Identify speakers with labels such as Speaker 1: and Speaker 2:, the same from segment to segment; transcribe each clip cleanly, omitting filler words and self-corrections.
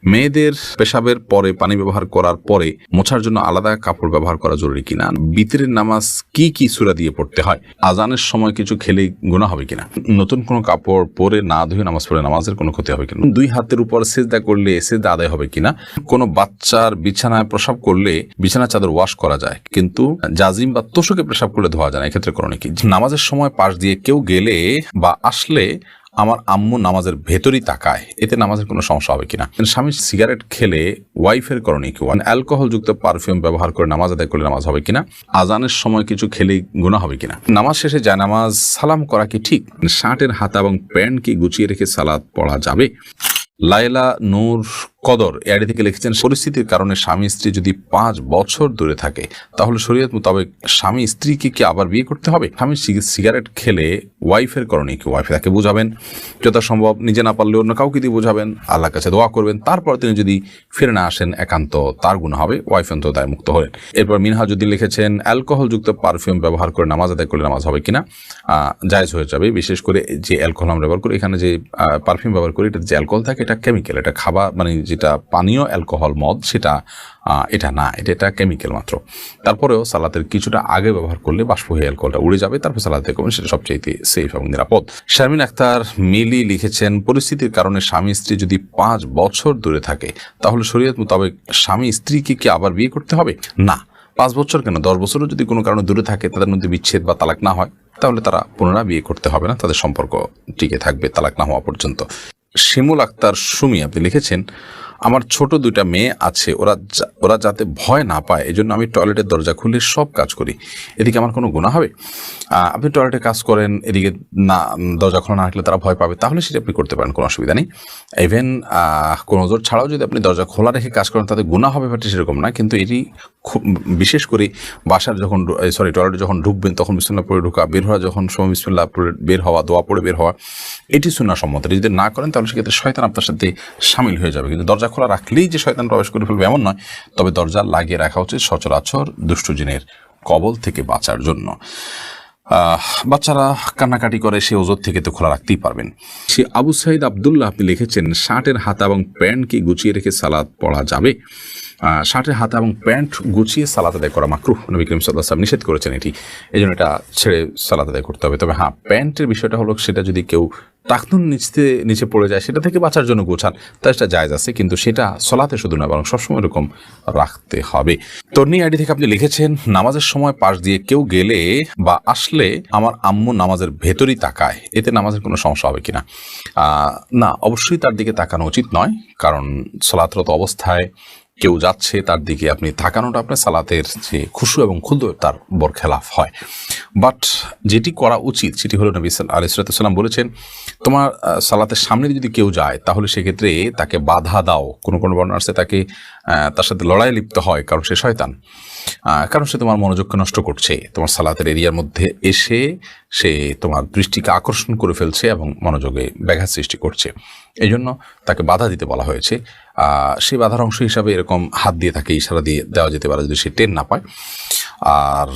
Speaker 1: মেয়েদের পেশাবের পরে পানি ব্যবহার করার পরে মোছার জন্য আলাদা কাপড় ব্যবহার করা জরুরি কিনা, বিতরের নামাজ কি কি সূরা দিয়ে পড়তে হয়, আজানের সময় কিছু খেলে গুনাহ হবে কিনা, নতুন কোনো কাপড় পরে না ধুয়ে নামাজ পড়ে নামাজের কোনো ক্ষতি হবে কিনা, দুই হাতের উপর সিজদা করলে সিজদা আদায় হবে কিনা, কোনো বাচ্চার বিছানায় প্রসাব করলে বিছানা চাদর ওয়াশ করা যায় কিন্তু জাজিম বা তোষকে প্রসাব করলে ধোয়া যায় না, এক্ষেত্রে করণীয় কি, নামাজের সময় পাশ দিয়ে কেউ গেলে বা আসলে আমার আম্মু নামাজের ভেতরই তাকায়, এতে নামাজের কোনো সমস্যা হবে কিনা, স্বামী সিগারেট খেলে ওয়াইফের করণীয় কি, অ্যালকোহল যুক্ত পারফিউম ব্যবহার করে নামাজ আদায় করলে নামাজ হবে কিনা, আজানের সময় কিছু খেলে গুনাহ হবে কিনা, নামাজ শেষে যায় নামাজ সালাম করা কি ঠিক, শার্টের হাতা এবং প্যান্ট কি গুছিয়ে রেখে সালাত পড়া যাবে। লাইলা নূর কদর এআইডি থেকে লিখেছেন, পরিস্থিতির কারণে স্বামী স্ত্রী যদি 5 বছর দূরে থাকে তাহলে শরীয়ত মোতাবেক স্বামী স্ত্রীকে কি আবার বিয়ে করতে হবে। স্বামী সিগারেট খেলে ওয়াইফের করণীয় কি, ওয়াইফ তাকে বোঝাবেন, যথাসম্ভব নিজে না পারলে অন্য কাউকে দিয়ে বোঝাবেন, আল্লাহর কাছে দোয়া করবেন, তারপর তিনি যদি ফিরে না আসেন একান্ত তার গুনাহ হবে, ওয়াইফ অন্তত দায় মুক্ত হলেন। এরপর মিনহাজুদ্দিন লিখেছেন, অ্যালকোহল যুক্ত পারফিউম ব্যবহার করে নামাজ আদায় করলে নামাজ হবে কিনা, জায়েজ হয়ে যাবে, বিশেষ করে যে অ্যালকোহল আমরা ব্যবহার করি, এখানে যে পারফিউম ব্যবহার করি এটা যে অ্যালকোহল থাকে এটা কেমিক্যাল, এটা খাবার মানে যেটা পানীয় অ্যালকোহল মদ সেটা এটা না, এটা কেমিক্যাল মাত্র। তারপরেও সালাতের কিছুটা আগে ব্যবহার করলে বাষ্প হয়ে অ্যালকোহলটা উড়ে যাবে, তারপর সালাতে করবেন, সেটা সবচেয়ে সেফ এবং নিরাপদ। শারমিন আক্তার মিলি লিখেছেন, পরিস্থিতির কারণে স্বামী স্ত্রী যদি 5 বছর দূরে থাকে তাহলে শরীয়ত মোতাবেক স্বামী স্ত্রীকে কি আবার বিয়ে করতে হবে। না, 5 বছর কেন, 10 বছরও যদি কোনো কারণে দূরে থাকে, তাদের মধ্যে বিচ্ছেদ বা তালাক না হয়, তাহলে তারা পুনরায় বিয়ে করতে হবে না, তাদের সম্পর্ক টিকে থাকবে তালাক না হওয়া পর্যন্ত। শিমুল আক্তার সুমি আপনি লিখেছেন, আমার ছোট 2টা মেয়ে আছে, ওরা যাতে ভয় না পায় এজন্য আমি টয়লেটের দরজা খুলে সব কাজ করি, এদিকে আমার কোনো গুনাহ হবে। আপনি টয়লেটে কাজ করেন, এদিকে না দরজা খোলা না রাখলে তারা ভয় পাবে, তাহলে সেটা আপনি করতে পারেন, কোনো অসুবিধা নেই। ইভেন কোনো ওজোর ছাড়াও যদি আপনি দরজা খোলা রেখে কাজ করেন তাতে গুনাহ হবে ব্যাপারটা সেরকম না, কিন্তু এটি খুব বিশেষ করে বাসার যখন টয়লেটে যখন ঢুকবেন তখন বিসমিল্লাহ পড়ে ঢোকা, বের হওয়া যখন সময় বিসমিল্লাহ পড়ে বের হওয়া, দোয়া পড়ে বের হওয়া, এটি সুন্নাহ সম্মত। যদি না করেন তাহলে সেক্ষেত্রে শয়তান আপনার সাথে শামিল হয়ে যাবে, কিন্তু দরজা খোলা রাখলেই যে শয়তান প্রবেশ করে ফেলবে এমন নয়, তবে দরজা লাগিয়ে রাখা উচিত সচরাচর দুষ্ট জিনের কবল থেকে বাঁচার জন্য। বাচ্চারা কান্নাকাটি করে, সে ওজোর থেকে তো খোলা রাখতেই পারবেন। সে আবু সাইদ আবদুল্লাহ আপনি লিখেছেন, শার্টের হাতা এবং প্যান্ট কি গুছিয়ে রেখে সালাত পড়া যাবে। শার্টের হাতা এবং প্যান্ট গুছিয়ে সালাত আদায় করা মাকরুহ, নবী করিম সাল্লাল্লাহু আলাইহি ওয়াসাল্লাম নিষেধ করেছেন এটি, এই জন্য এটা ছেড়ে সালাত আদায় করতে হবে। তবে হ্যাঁ, প্যান্টের বিষয়টা হলো সেটা যদি কেউ টাকনুন নিচে পড়ে যায় সেটা থেকে বাঁচার জন্য গোছান, তাই সেটা জায়েজ আছে, কিন্তু সেটা সলাতে শুধু নয় বরং সবসময় এরকম রাখতে হবে। তর্নি আইডি থেকে আপনি লিখেছেন, নামাজের সময় পাশ দিয়ে কেউ গেলে বা আসলে আমার আম্মু নামাজের ভেতরই তাকায়, এতে নামাজের কোনো সমস্যা হবে কিনা। না, অবশ্যই তার দিকে তাকানো উচিত নয়, কারণ সলাতরত অবস্থায় কেউ যাচ্ছে তার দিকে আপনি তাকানোটা আপনার সালাতের যে খুশু এবং খুদ তার বরখেলাফ হয়। বাট যেটি করা উচিত সেটি হলো নবী আলাইহিস সালাম বলেছেন, তোমার সালাতের সামনে যদি কেউ যায় তাহলে সেক্ষেত্রে তাকে বাধা দাও। কোনো বর্ণনা আছে তাকে তার সাথে লড়াই লিপ্ত হয়, কারণ সে শয়তান, কারণ সে তোমার মনোযোগকে নষ্ট করছে, তোমার সালাতের এরিয়ার মধ্যে এসে সে তোমার দৃষ্টিকে আকর্ষণ করে ফেলছে এবং মনোযোগে ব্যাঘাত সৃষ্টি করছে, এই জন্য তাকে বাধা দিতে বলা হয়েছে। সেই বাধার অংশ হিসাবে এরকম হাত দিয়ে তাকে ইশারা দিয়ে দেওয়া যেতে পারে যদি সে টের না পায়। আর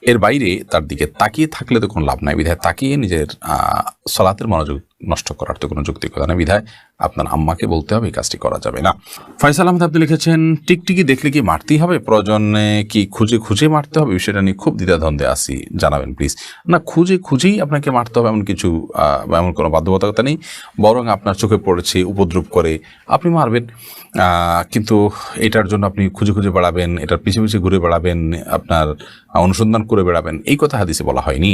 Speaker 1: এর বাইরে তার দিকে তাকিয়ে থাকলে তো কোনো লাভ নাই, বিধায় তাকিয়ে নিজের সালাতের মনোযোগ নষ্ট করার তো কোনো যৌক্তিকতা নেই, বিধায় আপনার আম্মাকে বলতে হবে এই কাজটি করা যাবে না। ফয়সাল আহমেদ আপনি লিখেছেন, টিকটিকি দেখলে কি মারতেই হবে, প্রয়োজনে কি খুঁজে মারতে হবে, বিষয়টা নিয়ে খুব দ্বিধাদ্বন্দ্বে আসি, জানাবেন প্লিজ। না, খুঁজেই আপনাকে মারতে হবে এমন কিছু এমন কোনো বাধ্যবাধকতা নেই, বরং আপনার চোখে পড়েছে উপদ্রব করে আপনি মারবেন, কিন্তু এটার জন্য আপনি খুঁজে বেড়াবেন, এটার পিছিয়ে ঘুরে বেড়াবেন, আপনার অনুসন্ধান করে বেড়াবেন, এই কথা হাদিসে বলা হয়নি।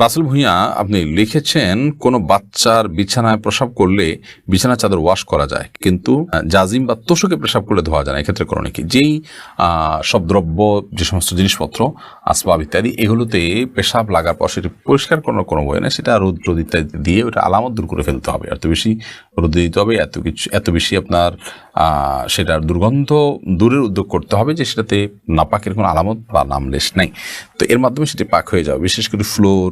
Speaker 1: রাসেল ভুঁইয়া আপনি লিখেছেন, কোনো বাচ্চার বিছানায় প্রসাব করলে বিছানা চাদর ওয়াশ করা যায় কিন্তু জাজিম বা তোষকে প্রসাব করলে ধোয়া যায় না, এক্ষেত্রে করণীয় কি। যেই সব দ্রব্য, যে সমস্ত জিনিসপত্র, আসবাব ইত্যাদি, এগুলোতে পেশাব লাগার পর সেটি পরিষ্কার করার কোনো বই নেই, সেটা রোদ ইত্যাদি দিয়ে ওটা আলামত দূর করে ফেলতে হবে, এত বেশি রোদ দিতে হবে, এত বেশি আপনার সেটার দুর্গন্ধ দূরের উদ্যোগ করতে হবে যে সেটাতে নাপাকের কোনো আলামত বা নামলেশ নেই, তো এর মাধ্যমে সেটি পাক হয়ে যাবে। বিশেষ করে ফ্লোর,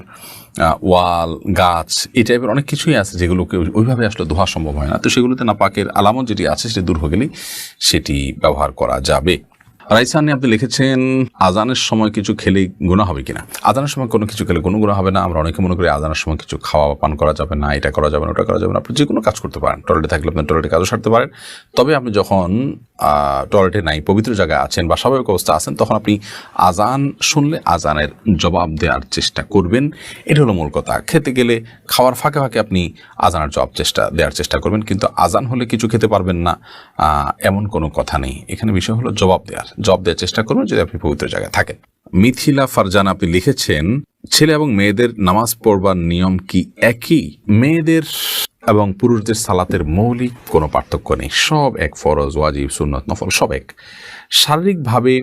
Speaker 1: ওয়াল, গাছ, এই টাইপের অনেক কিছুই আছে যেগুলোকে ওইভাবে আসলে ধোয়া সম্ভব হয় না, তো সেগুলোতে নাপাকের আলামত যেটি আছে সেটি দূর হয়ে গেলেই সেটি ব্যবহার করা যাবে। রাইসানি আপনি লিখেছেন আজানের সময় কিছু খেলে গুনাহ হবে কিনা। আজানের সময় কোনো কিছু খেলে কোনো গুনাহ হবে না। আমরা অনেকে মনে করি আজানের সময় কিছু খাওয়া পান করা যাবে না, এটা করা যাবে না, ওটা করা যাবে না। আপনি যে কোনো কাজ করতে পারেন, টয়লেটে থাকলে আপনি টয়লেটে কাজও সারতে পারেন। তবে আপনি যখন টয়লেটে নাই, পবিত্র জায়গায় আছেন বা স্বাভাবিক অবস্থা আছেন, তখন আপনি আজান শুনলে আজানের জবাব দেওয়ার চেষ্টা করবেন। এটা হলো মূল কথা। খেতে গেলে খাওয়ার ফাঁকে ফাঁকে আপনি আজানের জবাব দেওয়ার চেষ্টা করবেন, কিন্তু আজান হলে কিছু খেতে পারবেন না এমন কোনো কথা নেই। এখানে বিষয় হলো জবাব দেওয়ার চেষ্টা করবেন যদি আপনি পবিত্র জায়গায় থাকেন। মিথিলা ফারজান আপনি লিখেছেন ছেলে এবং মেয়েদের নামাজ পড়বার নিয়ম কি একই? মেয়েদের এবং পুরুষদের সালাতের মৌলিক কোনো পার্থক্য নেই, সব এক। ফরজ, ওয়াজিব, সুন্নত, নফল সব এক। শারীরিকভাবে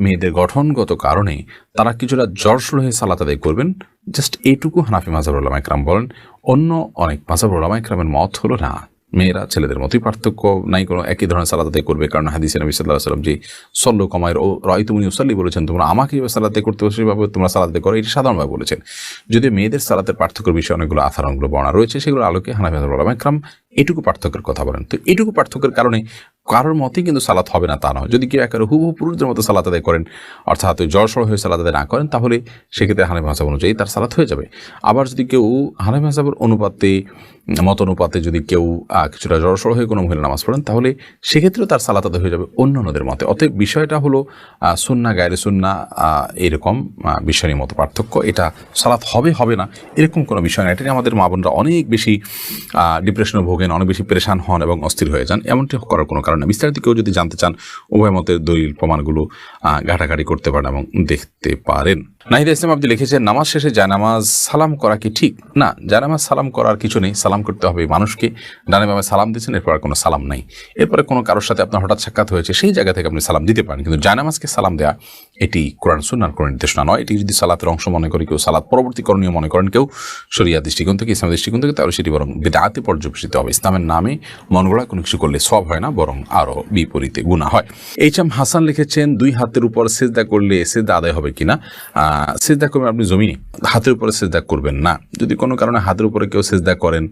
Speaker 1: মেয়েদের গঠনগত কারণে তারা কিছুটা জড়সড় হয়ে সালাত আদায় করবেন, জাস্ট এইটুকু হানাফি মাযহাবের উলামা ইকরাম বলেন। অন্য অনেক মাযহাবের উলামা ইকরামের মত হলো না, মেয়েরা ছেলেদের মতোই, পার্থক্য নাই, কোনো একই ধরনের সালাত আদায় করবে। কারণ হাদিসে নবী সাল্লাল্লাহু আলাইহি ওয়াসাল্লাম যে সল্লু কামা রাআইতুমুনি উসাল্লি বলেছেন, তোমরা আমাকে যেভাবে সালাত আদায় করতে বসে সেভাবে তোমরা সালাত আদায় করো, এটি সাধারণভাবে বলেছেন। যদি মেয়েদের সালাতের পার্থক্যের বিষয়ে অনেকগুলো আথার, অনেকগুলো বর্ণনা রয়েছে, সেগুলো আলোকে হানাফি মাযহাবের উলামা ইকরাম এটুকু পার্থক্যের কথা বলেন। তো এটুকু পার্থক্যের কারণে কারোর মতেই কিন্তু সালাত হবে না তা নয়। যদি কেউ একেবারে হুবহু পুরুষদের মতো সালাত আদায় করেন, অর্থাৎ জড়সড় হয়ে সালাত আদায় না করেন, তাহলে সেক্ষেত্রে হানাফি মাযহাব অনুযায়ী তার সালাত হয়ে যাবে। আবার যদি কেউ হানাফি মাযহাবের মত অনুপাতে যদি কেউ কিছুটা জড়সড় হয়ে কোনো মহিলা নামাজ পড়েন, তাহলে সেক্ষেত্রেও তার সালাত আদায় হয়ে যাবে অন্যান্যদের মতে। অতএব বিষয়টা হলো সুন্নাহ গায়রে সুন্নাহ এরকম বিষয়ের মতো পার্থক্য। এটা সালাত হবে না এরকম কোনো বিষয় না। এটা নিয়ে আমাদের মা বোনরা অনেক বেশি ডিপ্রেশনে ভোগেন, অনেক বেশি পেরেশান হন এবং অস্থির হয়ে যান। এমনটি করার কোনো কারণ নেই। বিস্তারিত কেউ যদি জানতে চান, উভয় মতের দলিল প্রমাণগুলো ঘাটাঘাটি করতে পারেন এবং দেখতে পারেন। নাহিদা ইসলাম আপনি লিখেছেন নামাজ শেষে জায়নামাজ সালাম করা কি ঠিক? না, জায়নামাজ সালাম করার কিছু নেই। সালাম করতে হবে মানুষকে। ডানে বামে সালাম দিচ্ছেন, এরপর আর কোনো সালাম নাই। এরপরে কোনো কারোর সাথে আপনার হঠাৎ সাক্ষাৎ হয়েছে, সেই জায়গা থেকে আপনি সালাম দিতে পারেন, কিন্তু জায়নামাজকে সালাম দেওয়া এটি কোরআন সুন্নাহর কোনো নির্দেশনা নয়। এটি যদি সালাতের অংশ মনে করে কেউ, সালাত পরবর্তী করণীয় মনে করেন কেউ শরিয়া দৃষ্টিকোণ থেকে, ইসলামের দৃষ্টিকোণ থেকে, তাহলে সেটি বরং বিদআতে পর্যবেসিত হবে। ইসলামের নামে মন গড়া কোনো কিছু করলে সওয়াব হয় না, বরং আরও বিপরীতে গুনাহ হয়। এইচ.এম. হাসান লিখেছেন 2 হাতের উপর সিজদা করলে সিজদা আদায় হবে কিনা। সিজদা করবেন আপনি জমিনে, হাতের উপরে সিজদা করবেন না। যদি কোনো কারণে হাতের উপরে কেউ সিজদা করেন,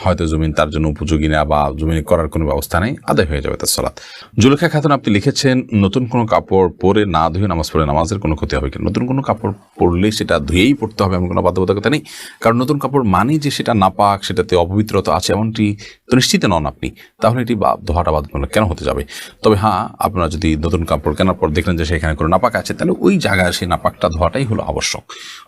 Speaker 1: হয়তো জমিন তার জন্য উপযোগী না বা জমিনে করার কোনো ব্যবস্থা নেই, আদায় হয়ে যাবে তার সালাত। জুলেখা খাতুন আপনি লিখেছেন নতুন কোনো কাপড় পরে না ধুয়ে নামাজ পড়ে নামাজের কোনো ক্ষতি হবে কিনা। নতুন কোনো কাপড় পরলে সেটা ধুয়েই পড়তে হবে এমন কোনো বাধ্যবাধকতা নেই। কারণ নতুন কাপড় মানে যে সেটা নাপাক, সেটাতে অপবিত্রতা আছে এমনটি তো নিশ্চিত নন আপনি, তাহলে এটি ধোয়াটা বাধ্যতামূলক কেন হতে যাবে। তবে হ্যাঁ, আপনারা যদি নতুন কাপড় কেনার পর দেখলেন যে সেখানে কোনো নাপাক আছে, তাহলে ওই জায়গায় সেই নাপাকটা ধোয়াটাই হলো আবশ্যক।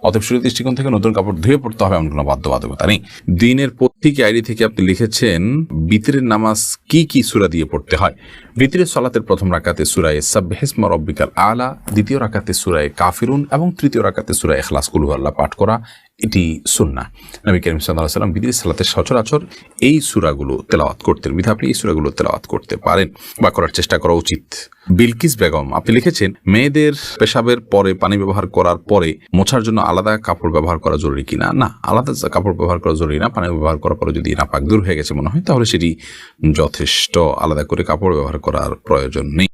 Speaker 1: অতএব শরীয়তের দৃষ্টিকোণ থেকে নতুন কাপড় ধুয়ে পড়তে হবে এমন কোনো বাধ্যবাধকতা নেই। দিনের পত্রিকা আইডি থেকে আপনি লিখেছেন বিতরের নামাজ কি কি সূরা দিয়ে পড়তে হয়। বিতরের সালাতের প্রথম রাকাতে সূরা সাব্বিহিসমা রাব্বিকাল আলা, দ্বিতীয় রাকাতে সূরা কাফিরুন এবং তৃতীয় রাকাতে সূরা ইখলাস কুল হুয়াল্লাহ পাঠ করা, এটি সুন্নাহ। নবী করিম সাল্লাল্লাহু আলাইহি ওয়াসাল্লাম বিতরের সালাতে সচরাচর এই সূরাগুলো তেলাওয়াত করতেন। বিধায় আপনি এই সূরাগুলো তেলাওয়াত করতে পারেন বা করার চেষ্টা করা উচিত। বিলকিস বেগম আপনি লিখেছেন মেয়েদের পেশাবের পরে পানি ব্যবহার করার পরে মোছার জন্য আলাদা কাপড় ব্যবহার করা জরুরি কিনা। না, আলাদা কাপড় ব্যবহার করা জরুরি না। পানি ব্যবহার করার পরে যদি নাপাক দূর হয়ে গেছে মনে হয়, তাহলে সেটি যথেষ্ট। আলাদা করে কাপড় ব্যবহার করার প্রয়োজন নেই।